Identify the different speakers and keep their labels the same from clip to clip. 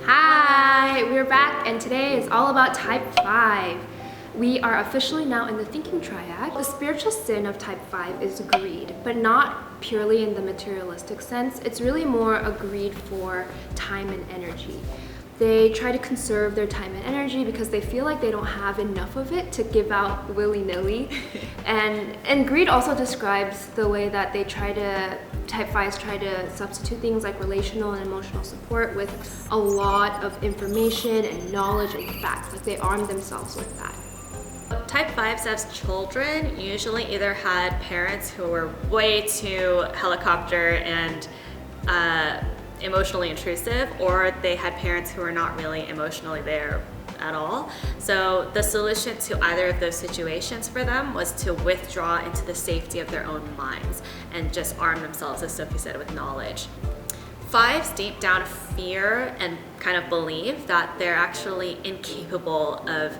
Speaker 1: Hi, we're back and today is all about type 5. We are officially now in the thinking triad. The spiritual sin of type 5 is greed, but not purely in the materialistic sense. It's really more a greed for time and energy. They try to conserve their time and energy because they feel like they don't have enough of it to give out willy-nilly. and greed also describes the way that type 5s try to substitute things like relational and emotional support with a lot of information and knowledge and facts. Like they arm themselves with that.
Speaker 2: Type 5s as children usually either had parents who were way too helicopter and emotionally intrusive, or they had parents who were not really emotionally there at all. So the solution to either of those situations for them was to withdraw into the safety of their own minds and just arm themselves, as Sophie said, with knowledge. 5s deep down fear and kind of believe that they're actually incapable of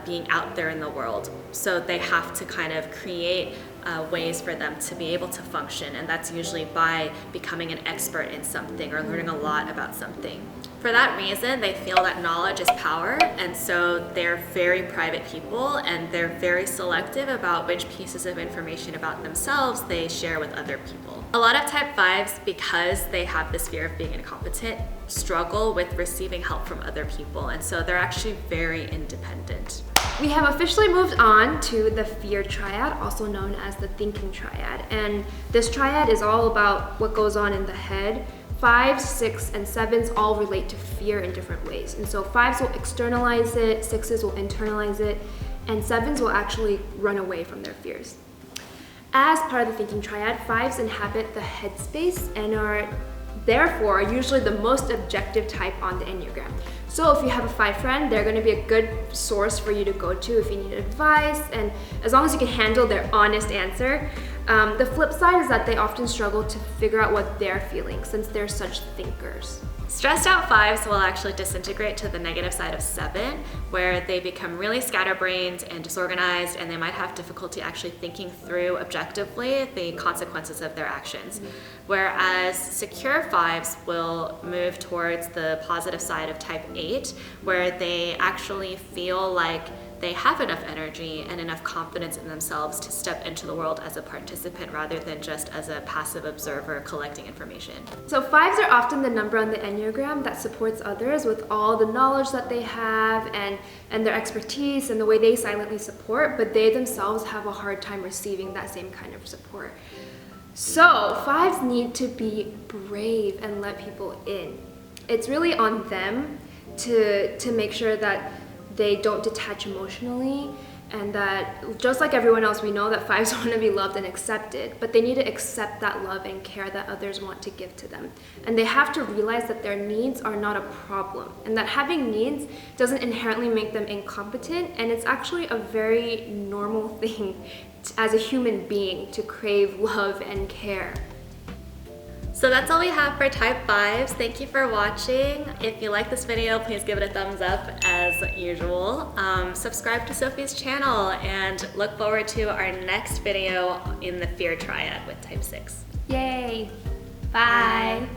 Speaker 2: being out there in the world. So they have to kind of create ways for them to be able to function, and that's usually by becoming an expert in something or learning a lot about something. For that reason, they feel that knowledge is power, and so they're very private people and they're very selective about which pieces of information about themselves they share with other people. A lot of type 5s, because they have this fear of being incompetent, struggle with receiving help from other people, and so they're actually very independent.
Speaker 1: We have officially moved on to the fear triad, also known as the thinking triad. And this triad is all about what goes on in the head. 5s, 6s, and 7s all relate to fear in different ways. And so 5s will externalize it, 6s will internalize it, and 7s will actually run away from their fears. As part of the thinking triad, 5s inhabit the headspace and are therefore usually the most objective type on the Enneagram. So if you have a 5 friend, they're going to be a good source for you to go to if you need advice, and as long as you can handle their honest answer. The flip side is that they often struggle to figure out what they're feeling since they're such thinkers.
Speaker 2: Stressed out 5s will actually disintegrate to the negative side of 7, where they become really scatterbrained and disorganized, and they might have difficulty actually thinking through objectively the consequences of their actions. Whereas secure 5s will move towards the positive side of type 8, where they actually feel like they have enough energy and enough confidence in themselves to step into the world as a participant rather than just as a passive observer collecting information.
Speaker 1: So 5s are often the number on the Enneagram that supports others with all the knowledge that they have and their expertise and the way they silently support, but they themselves have a hard time receiving that same kind of support. So 5s need to be brave and let people in. It's really on them to make sure that they don't detach emotionally, and that just like everyone else, we know that 5s want to be loved and accepted, but they need to accept that love and care that others want to give to them. And they have to realize that their needs are not a problem, and that having needs doesn't inherently make them incompetent, and it's actually a very normal thing as a human being to crave love and care.
Speaker 2: So that's all we have for type 5s. Thank you for watching. If you like this video, please give it a thumbs up as usual. Subscribe to Sophie's channel and look forward to our next video in the fear triad with type 6.
Speaker 1: Yay! Bye!